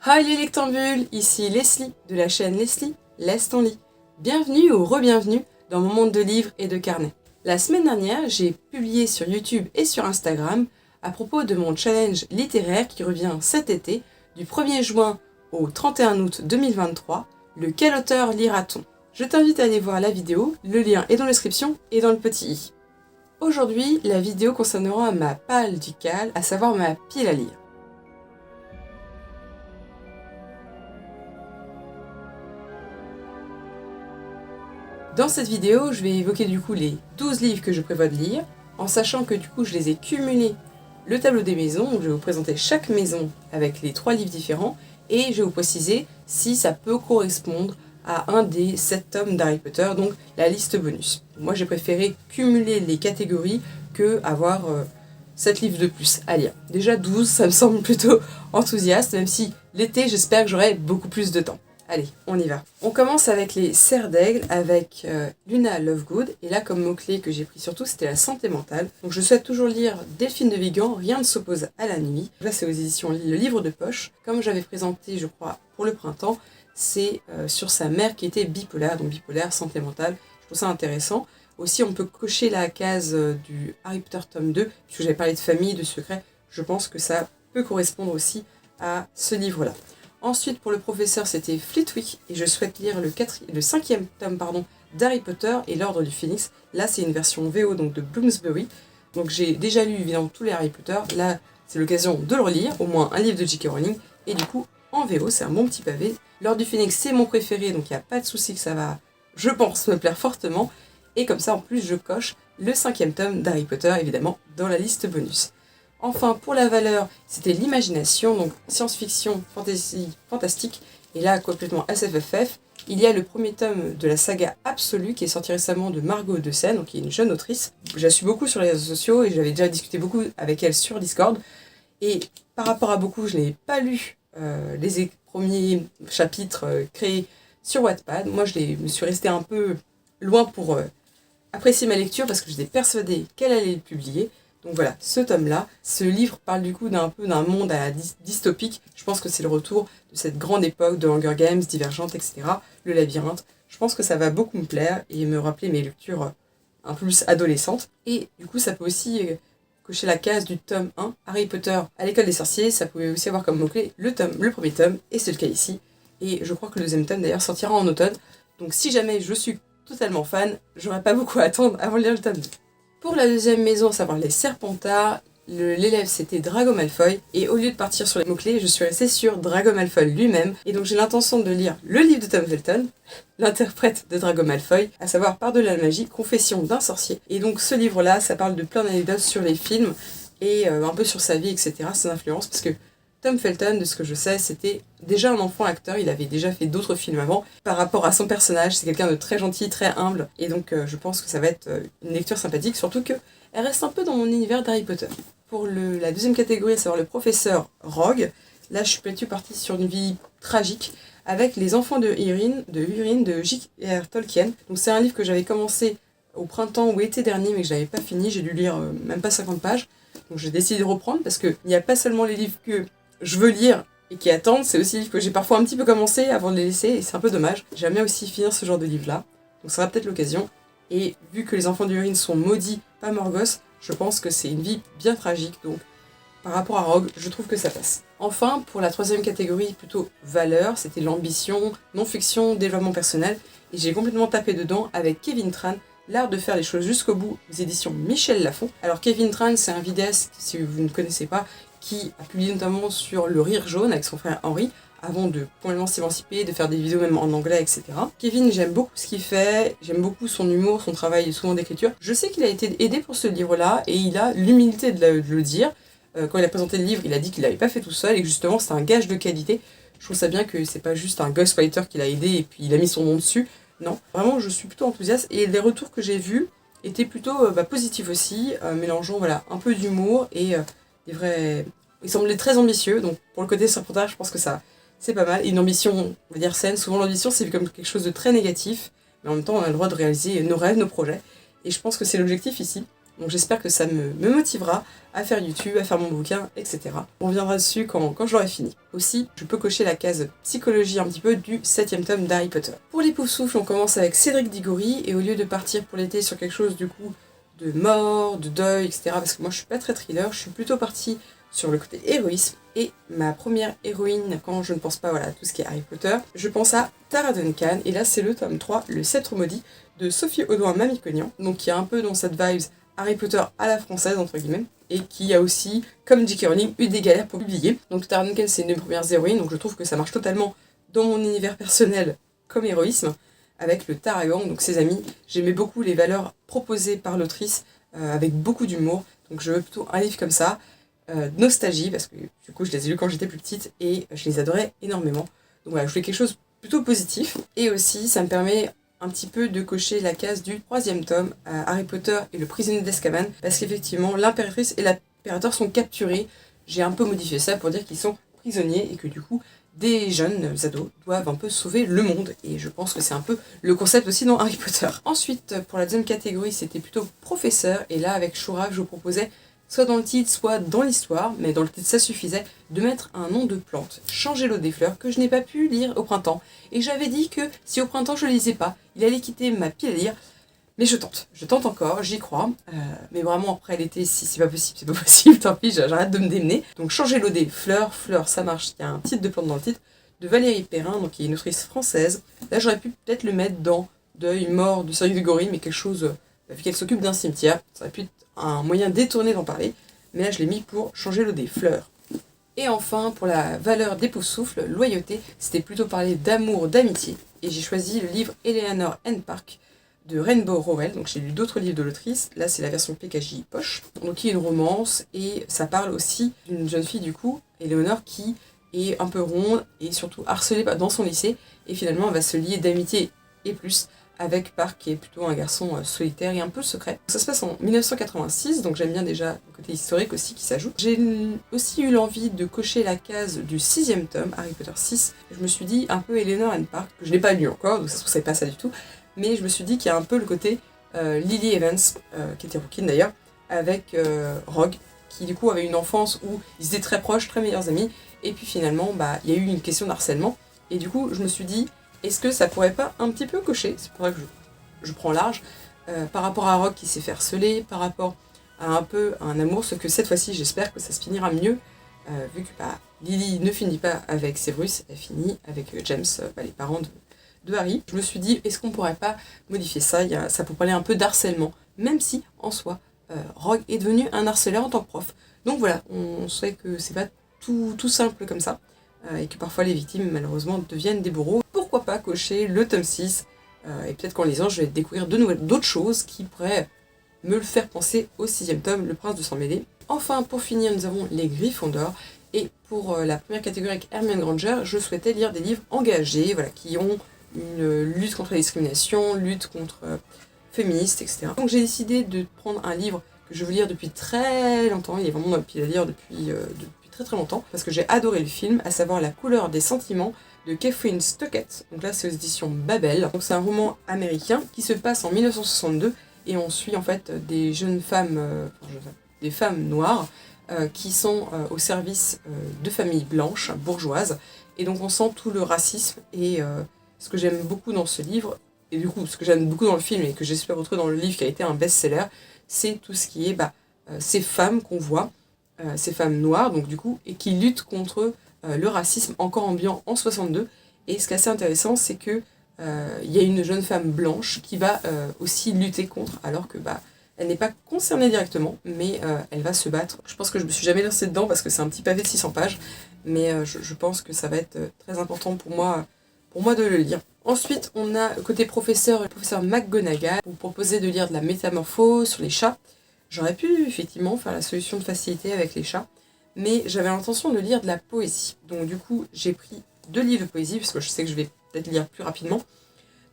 Hi les lectambules, ici Leslie de la chaîne Leslie, laisse ton lit. Bienvenue ou re-bienvenue dans mon monde de livres et de carnets. La semaine dernière, j'ai publié sur YouTube et sur Instagram à propos de mon challenge littéraire qui revient cet été, du 1er juin au 31 août 2023, le Quel auteur lira-t-on ? Je t'invite à aller voir la vidéo, le lien est dans la description et dans le petit i. Aujourd'hui, la vidéo concernera ma palle ducale, à savoir ma pile à lire. Dans cette vidéo, je vais évoquer du coup les 12 livres que je prévois de lire, en sachant que du coup je les ai cumulés le tableau des maisons, où je vais vous présenter chaque maison avec les 3 livres différents, et je vais vous préciser si ça peut correspondre à un des 7 tomes d'Harry Potter, donc la liste bonus. Moi j'ai préféré cumuler les catégories que avoir 7 livres de plus à lire. Déjà 12, ça me semble plutôt enthousiaste, même si l'été j'espère que j'aurai beaucoup plus de temps. Allez, on y va. On commence avec les Serres d'Aigle avec Luna Lovegood. Et là, comme mot-clé que j'ai pris surtout, c'était la santé mentale. Donc je souhaite toujours lire Delphine de Vigan, Rien ne s'oppose à la nuit. Là, c'est aux éditions Le Livre de Poche. Comme j'avais présenté, je crois, pour le printemps, c'est sur sa mère qui était bipolaire. Donc bipolaire, santé mentale. Je trouve ça intéressant. Aussi, on peut cocher la case du Harry Potter tome 2, puisque j'avais parlé de famille, de secret. Je pense que ça peut correspondre aussi à ce livre-là. Ensuite, pour le professeur, c'était Flitwick, et je souhaite lire le 5e tome d'Harry Potter et l'Ordre du Phénix. Là, c'est une version VO donc de Bloomsbury. Donc j'ai déjà lu évidemment tous les Harry Potter. Là, c'est l'occasion de le relire, au moins un livre de J.K. Rowling. Et du coup, en VO, c'est un bon petit pavé. L'Ordre du Phénix, c'est mon préféré, donc il n'y a pas de souci que ça va, je pense, me plaire fortement. Et comme ça, en plus, je coche le 5e tome d'Harry Potter, évidemment, dans la liste bonus. Enfin, pour la valeur, c'était l'imagination, donc science-fiction, fantasy, fantastique, et là, complètement SFFF. Il y a le premier tome de la saga Absolue qui est sorti récemment de Margot de Seine, donc qui est une jeune autrice. Je la suis beaucoup sur les réseaux sociaux et j'avais déjà discuté beaucoup avec elle sur Discord. Et par rapport à beaucoup, je n'ai pas lu les premiers chapitres créés sur Wattpad. Moi, me suis restée un peu loin pour apprécier ma lecture parce que j'étais persuadée qu'elle allait le publier. Donc voilà, ce tome-là, ce livre parle du coup d'un monde à la dystopique. Je pense que c'est le retour de cette grande époque de Hunger Games, Divergente, etc. Le labyrinthe. Je pense que ça va beaucoup me plaire et me rappeler mes lectures un peu plus adolescentes. Et du coup, ça peut aussi cocher la case du tome 1, Harry Potter à l'école des sorciers. Ça pouvait aussi avoir comme mot-clé le premier tome, et c'est le cas ici. Et je crois que le deuxième tome d'ailleurs sortira en automne. Donc si jamais je suis totalement fan, j'aurais pas beaucoup à attendre avant de lire le tome 2. Pour la deuxième maison, à savoir les Serpentards, l'élève c'était Drago Malfoy, et au lieu de partir sur les mots-clés, je suis restée sur Drago Malfoy lui-même, et donc j'ai l'intention de lire le livre de Tom Felton, l'interprète de Drago Malfoy, à savoir Par-delà la magie, Confession d'un sorcier. Et donc ce livre-là, ça parle de plein d'anecdotes sur les films, et un peu sur sa vie, etc., ses influences, parce que Tom Felton, de ce que je sais, c'était déjà un enfant acteur, il avait déjà fait d'autres films avant. Par rapport à son personnage, c'est quelqu'un de très gentil, très humble, et donc je pense que ça va être une lecture sympathique, surtout qu'elle reste un peu dans mon univers d'Harry Potter. Pour la deuxième catégorie, à savoir le professeur Rogue, là je suis plutôt partie sur une vie tragique, avec Les enfants de Húrin de J.R. Tolkien. Donc c'est un livre que j'avais commencé au printemps ou été dernier, mais que je n'avais pas fini, j'ai dû lire même pas 50 pages. Donc j'ai décidé de reprendre, parce qu'il n'y a pas seulement les livres que je veux lire et qui attendent, c'est aussi des livres que j'ai parfois un petit peu commencé avant de les laisser, et c'est un peu dommage. J'aime bien aussi finir ce genre de livre-là, donc ça sera peut-être l'occasion. Et vu que les enfants d'Húrin sont maudits par Morgoth, je pense que c'est une vie bien tragique, donc par rapport à Rogue, je trouve que ça passe. Enfin, pour la troisième catégorie, plutôt valeur, c'était l'ambition, non-fiction, développement personnel, et j'ai complètement tapé dedans avec Kevin Tran, L'art de faire les choses jusqu'au bout, aux éditions Michel Lafon. Alors Kevin Tran, c'est un vidéaste, si vous ne connaissez pas, qui a publié notamment sur Le Rire Jaune avec son frère Henri, avant de complètement s'émanciper, de faire des vidéos même en anglais, etc. Kevin, j'aime beaucoup ce qu'il fait, j'aime beaucoup son humour, son travail souvent d'écriture. Je sais qu'il a été aidé pour ce livre-là, et il a l'humilité de le dire. Quand il a présenté le livre, il a dit qu'il l'avait pas fait tout seul, et que justement c'est un gage de qualité. Je trouve ça bien que c'est pas juste un ghostwriter qui l'a aidé et puis il a mis son nom dessus. Non, vraiment je suis plutôt enthousiaste, et les retours que j'ai vus étaient plutôt positifs aussi, mélangeant voilà, un peu d'humour et des vrais... Il semblait très ambitieux, donc pour le côté Serpentard, je pense que ça c'est pas mal. Et une ambition, on va dire saine, souvent l'ambition c'est vu comme quelque chose de très négatif, mais en même temps on a le droit de réaliser nos rêves, nos projets, et je pense que c'est l'objectif ici. Donc j'espère que ça me motivera à faire YouTube, à faire mon bouquin, etc. On reviendra dessus quand je l'aurai fini. Aussi, je peux cocher la case psychologie un petit peu du 7e tome d'Harry Potter. Pour les Poufsouffles, on commence avec Cédric Diggory, et au lieu de partir pour l'été sur quelque chose du coup de mort, de deuil, etc., parce que moi je suis pas très thriller, je suis plutôt partie sur le côté héroïsme, et ma première héroïne, quand je ne pense pas voilà, à tout ce qui est Harry Potter, je pense à Tara Duncan, et là c'est le tome 3, le Sceptre maudit, de Sophie Audouin-Mamikonian, donc qui est un peu dans cette vibe Harry Potter à la française, entre guillemets, et qui a aussi, comme J.K. Rowling, eu des galères pour publier. Donc Tara Duncan, c'est une de mes premières héroïnes, donc je trouve que ça marche totalement dans mon univers personnel comme héroïsme, avec le Taragang, donc ses amis. J'aimais beaucoup les valeurs proposées par l'autrice, avec beaucoup d'humour, donc je veux plutôt un livre comme ça, nostalgie, parce que du coup je les ai lus quand j'étais plus petite, et je les adorais énormément. Donc voilà, je voulais quelque chose plutôt positif, et aussi ça me permet un petit peu de cocher la case du 3e tome, Harry Potter et le prisonnier d'Azkaban, parce qu'effectivement, l'impératrice et l'impérateur sont capturés. J'ai un peu modifié ça pour dire qu'ils sont prisonniers et que du coup, des jeunes ados doivent un peu sauver le monde. Et je pense que c'est un peu le concept aussi dans Harry Potter. Ensuite, pour la deuxième catégorie, c'était plutôt professeur. Et là, avec Shura, je vous proposais soit dans le titre, soit dans l'histoire, mais dans le titre ça suffisait, de mettre un nom de plante, changer l'eau des fleurs, que je n'ai pas pu lire au printemps. Et j'avais dit que si au printemps je ne lisais pas, il allait quitter ma pile à lire, mais je tente encore, j'y crois, mais vraiment après l'été, si c'est pas possible, tant pis, j'arrête de me démener. Donc changer l'eau des fleurs, fleurs ça marche, il y a un titre de plante dans le titre, de Valérie Perrin, donc qui est une autrice française. Là j'aurais pu peut-être le mettre dans Deuil, mort de Cédric Diggory, mais quelque chose, vu qu'elle s'occupe d'un cimetière, ça aurait pu être un moyen détourné d'en parler, mais là je l'ai mis pour changer l'eau des fleurs. Et enfin, pour la valeur des Poufsouffles, loyauté, c'était plutôt parler d'amour, d'amitié, et j'ai choisi le livre Eleanor and Park de Rainbow Rowell, donc j'ai lu d'autres livres de l'autrice, là c'est la version PKJ poche, donc qui est une romance, et ça parle aussi d'une jeune fille du coup, Eleanor, qui est un peu ronde, et surtout harcelée dans son lycée, et finalement elle va se lier d'amitié et plus, avec Park qui est plutôt un garçon solitaire et un peu secret. Ça se passe en 1986, donc j'aime bien déjà le côté historique aussi qui s'ajoute. J'ai aussi eu l'envie de cocher la case du 6e tome, Harry Potter 6. Je me suis dit un peu Eleanor and Park, que je n'ai pas lu encore, donc ça se trouve c'est pas ça du tout, mais je me suis dit qu'il y a un peu le côté Lily Evans, qui était Rookie d'ailleurs, avec Rogue, qui du coup avait une enfance où ils étaient très proches, très meilleurs amis, et puis finalement il y a eu une question d'harcèlement, et du coup je me suis dit est-ce que ça pourrait pas un petit peu cocher, c'est pour ça que je prends large, par rapport à Rogue qui s'est fait harceler, par rapport à un peu un amour, ce que cette fois-ci j'espère que ça se finira mieux, vu que Lily ne finit pas avec Severus, elle finit avec James, les parents de Harry. Je me suis dit, est-ce qu'on pourrait pas modifier ça, ça peut parler un peu d'harcèlement, même si en soi, Rogue est devenu un harceleur en tant que prof. Donc voilà, on sait que c'est pas tout simple comme ça, et que parfois les victimes malheureusement deviennent des bourreaux. Pourquoi pas cocher le tome 6, et peut-être qu'en lisant je vais découvrir d'autres choses qui pourraient me le faire penser au 6e tome, Le Prince de Sang Mêlé. Enfin, pour finir, nous avons les Gryffondors, et pour la première catégorie avec Hermione Granger, je souhaitais lire des livres engagés, voilà, qui ont une lutte contre la discrimination, lutte contre féministes, etc. Donc j'ai décidé de prendre un livre que je veux lire depuis très longtemps, il est vraiment dans le pile à lire depuis très longtemps, parce que j'ai adoré le film, à savoir La couleur des sentiments de Catherine Stockett. Donc là c'est aux éditions Babel. Donc c'est un roman américain qui se passe en 1962 et on suit en fait des jeunes femmes, des femmes noires qui sont au service de familles blanches, bourgeoises, et donc on sent tout le racisme et ce que j'aime beaucoup dans ce livre, et du coup ce que j'aime beaucoup dans le film et que j'espère retrouver dans le livre qui a été un best-seller, c'est tout ce qui est ces femmes qu'on voit, ces femmes noires, donc du coup, et qui luttent contre le racisme encore ambiant en 62. Et ce qui est assez intéressant, c'est que il y a une jeune femme blanche qui va aussi lutter contre, alors que elle n'est pas concernée directement, mais elle va se battre. Je pense que je me suis jamais lancée dedans parce que c'est un petit pavé de 600 pages, mais je pense que ça va être très important pour moi de le lire. Ensuite, on a côté professeur, le professeur McGonagall, vous proposez de lire de la métamorphose sur les chats. J'aurais pu effectivement faire la solution de facilité avec les chats, mais j'avais l'intention de lire de la poésie. Donc du coup, j'ai pris 2 livres de poésie, parce que je sais que je vais peut-être lire plus rapidement.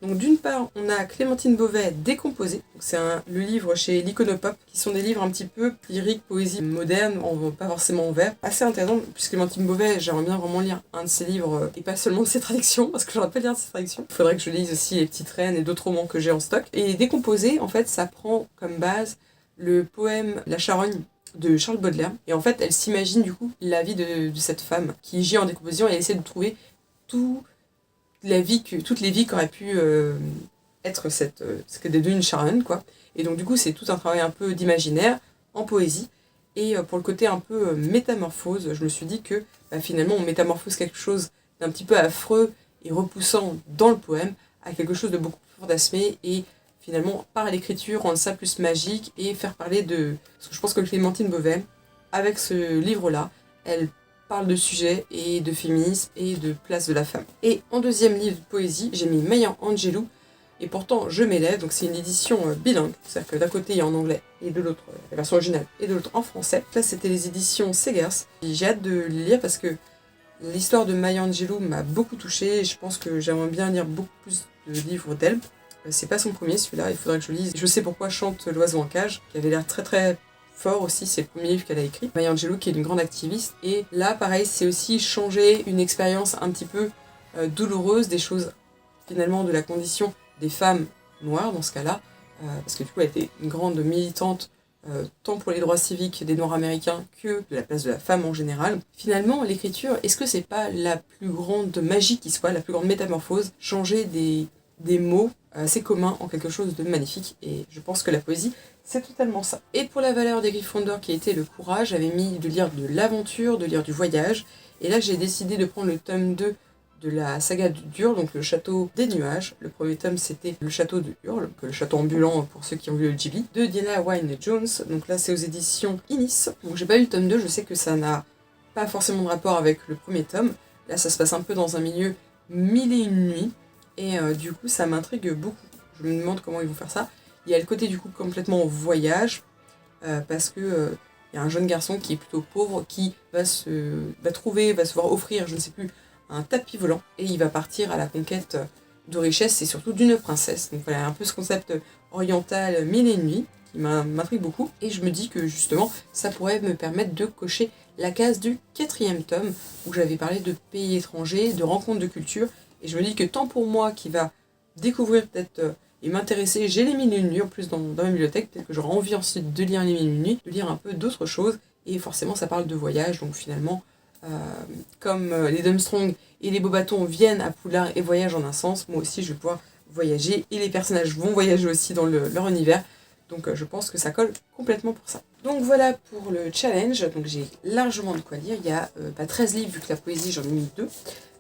Donc d'une part, on a Clémentine Beauvais, Décomposée. C'est le livre chez l'Iconopop, qui sont des livres un petit peu lyriques, poésie moderne, pas forcément en vers. Assez intéressant, puisque Clémentine Beauvais, j'aimerais bien vraiment lire un de ses livres, et pas seulement de ses traductions, parce que j'aurais pas lire de ses traductions. Il faudrait que je lise aussi Les Petites Reines et d'autres romans que j'ai en stock. Et Décomposée, en fait, ça prend comme base le poème La Charogne de Charles Baudelaire. Et en fait, elle s'imagine du coup la vie de cette femme qui gît en décomposition et elle essaie de trouver toutes les vies qu'aurait pu être ce qu'est devenu une charogne, quoi. Et donc du coup, c'est tout un travail un peu d'imaginaire en poésie. Et pour le côté un peu métamorphose, je me suis dit que finalement, on métamorphose quelque chose d'un petit peu affreux et repoussant dans le poème à quelque chose de beaucoup plus fantasmé et finalement, par l'écriture, rendre ça plus magique et faire parler de... Parce que je pense que Clémentine Beauvais, avec ce livre-là, elle parle de sujets et de féminisme et de place de la femme. Et en deuxième livre de poésie, j'ai mis Maya Angelou, et pourtant je m'élève, donc c'est une édition bilingue, c'est-à-dire que d'un côté il y a en anglais, et de l'autre la version originale, et de l'autre en français. Là c'était les éditions Segers. J'ai hâte de les lire parce que l'histoire de Maya Angelou m'a beaucoup touchée, et je pense que j'aimerais bien lire beaucoup plus de livres d'elle. C'est pas son premier celui-là, il faudrait que je lise. Je sais pourquoi chante l'oiseau en cage, qui avait l'air très très fort aussi, c'est le premier livre qu'elle a écrit. Maya Angelou qui est une grande activiste, et là pareil c'est aussi changer une expérience un petit peu douloureuse, des choses finalement de la condition des femmes noires dans ce cas-là, parce que du coup elle était une grande militante tant pour les droits civiques des Noirs américains que de la place de la femme en général. Finalement, l'écriture, est-ce que c'est pas la plus grande magie qui soit, la plus grande métamorphose, changer des mots assez communs en quelque chose de magnifique, et je pense que la poésie, c'est totalement ça. Et pour la valeur des Gryffondor qui était le courage, j'avais mis de lire de l'aventure, de lire du voyage, et là j'ai décidé de prendre le tome 2 de la saga d'Hurle, donc le château des nuages. Le premier tome c'était le château de Hurle, le château ambulant pour ceux qui ont vu le Ghibli, de Diana Wynne Jones, donc là c'est aux éditions Inis. Donc j'ai pas lu le tome 2, je sais que ça n'a pas forcément de rapport avec le premier tome, là ça se passe un peu dans un milieu mille et une nuits, et du coup ça m'intrigue beaucoup. Je me demande comment ils vont faire ça. Il y a le côté du coup complètement voyage, parce que il y a un jeune garçon qui est plutôt pauvre, qui va se voir offrir, je ne sais plus, un tapis volant, et il va partir à la conquête de richesses et surtout d'une princesse. Donc voilà, un peu ce concept oriental mille et une nuits qui m'intrigue beaucoup, et je me dis que justement ça pourrait me permettre de cocher la case du 4e tome où j'avais parlé de pays étrangers, de rencontres de culture, et je me dis que tant pour moi qui va découvrir peut-être et m'intéresser, j'ai les mille et une nuits en plus dans ma bibliothèque, peut-être que j'aurai envie ensuite de lire les mille et une nuits, de lire un peu d'autres choses, et forcément ça parle de voyage, donc finalement comme les Durmstrang et les Beauxbatons viennent à Poudlard et voyagent en un sens, moi aussi je vais pouvoir voyager, et les personnages vont voyager aussi dans leur univers, donc je pense que ça colle complètement pour ça. Donc voilà pour le challenge, donc j'ai largement de quoi lire, il y a 13 livres vu que la poésie j'en ai mis 2,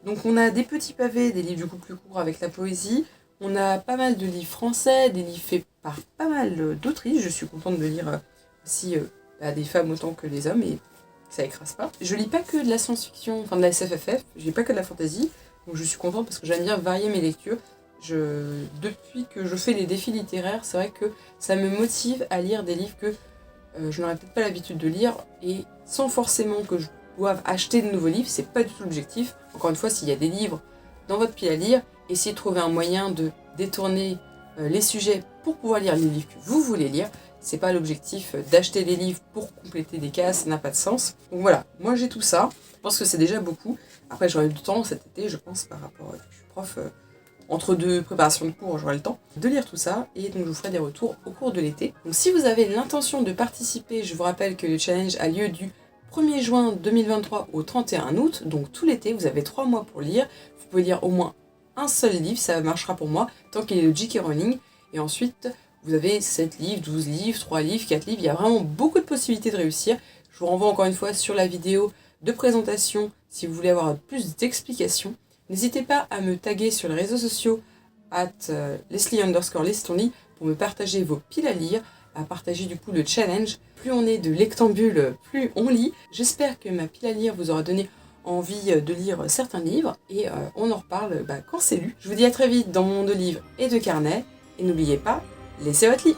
donc on a des petits pavés, des livres du coup plus courts avec la poésie, on a pas mal de livres français, des livres faits par pas mal d'autrices, je suis contente de lire aussi des femmes autant que des hommes, et ça écrase pas. Je lis pas que de la science-fiction, enfin de la SFFF, je lis pas que de la fantasy, donc je suis contente parce que j'aime bien varier mes lectures. Depuis que je fais les défis littéraires, c'est vrai que ça me motive à lire des livres que je n'aurais peut-être pas l'habitude de lire, et sans forcément que je doive acheter de nouveaux livres, c'est pas du tout l'objectif. Encore une fois, s'il y a des livres dans votre pile à lire, essayez de trouver un moyen de détourner les sujets pour pouvoir lire les livres que vous voulez lire. C'est pas l'objectif d'acheter des livres pour compléter des cases, ça n'a pas de sens. Donc voilà, moi j'ai tout ça, je pense que c'est déjà beaucoup. Après j'aurai du temps cet été, je pense, par rapport à je suis prof, entre deux préparations de cours, j'aurai le temps de lire tout ça, et donc je vous ferai des retours au cours de l'été. Donc si vous avez l'intention de participer, je vous rappelle que le challenge a lieu du 1er juin 2023 au 31 août, donc tout l'été, vous avez 3 mois pour lire. Vous pouvez lire au moins un seul livre, ça marchera pour moi, tant qu'il est de J.K. Rowling, et ensuite vous avez 7 livres, 12 livres, 3 livres, 4 livres, il y a vraiment beaucoup de possibilités de réussir. Je vous renvoie encore une fois sur la vidéo de présentation si vous voulez avoir plus d'explications. N'hésitez pas à me taguer sur les réseaux sociaux @Leslie_Lestonly pour me partager vos piles à lire, à partager du coup le challenge. Plus on est de lectambule, plus on lit. J'espère que ma pile à lire vous aura donné envie de lire certains livres, et on en reparle quand c'est lu. Je vous dis à très vite dans mon monde de livres et de carnets, et n'oubliez pas, laissez votre lit.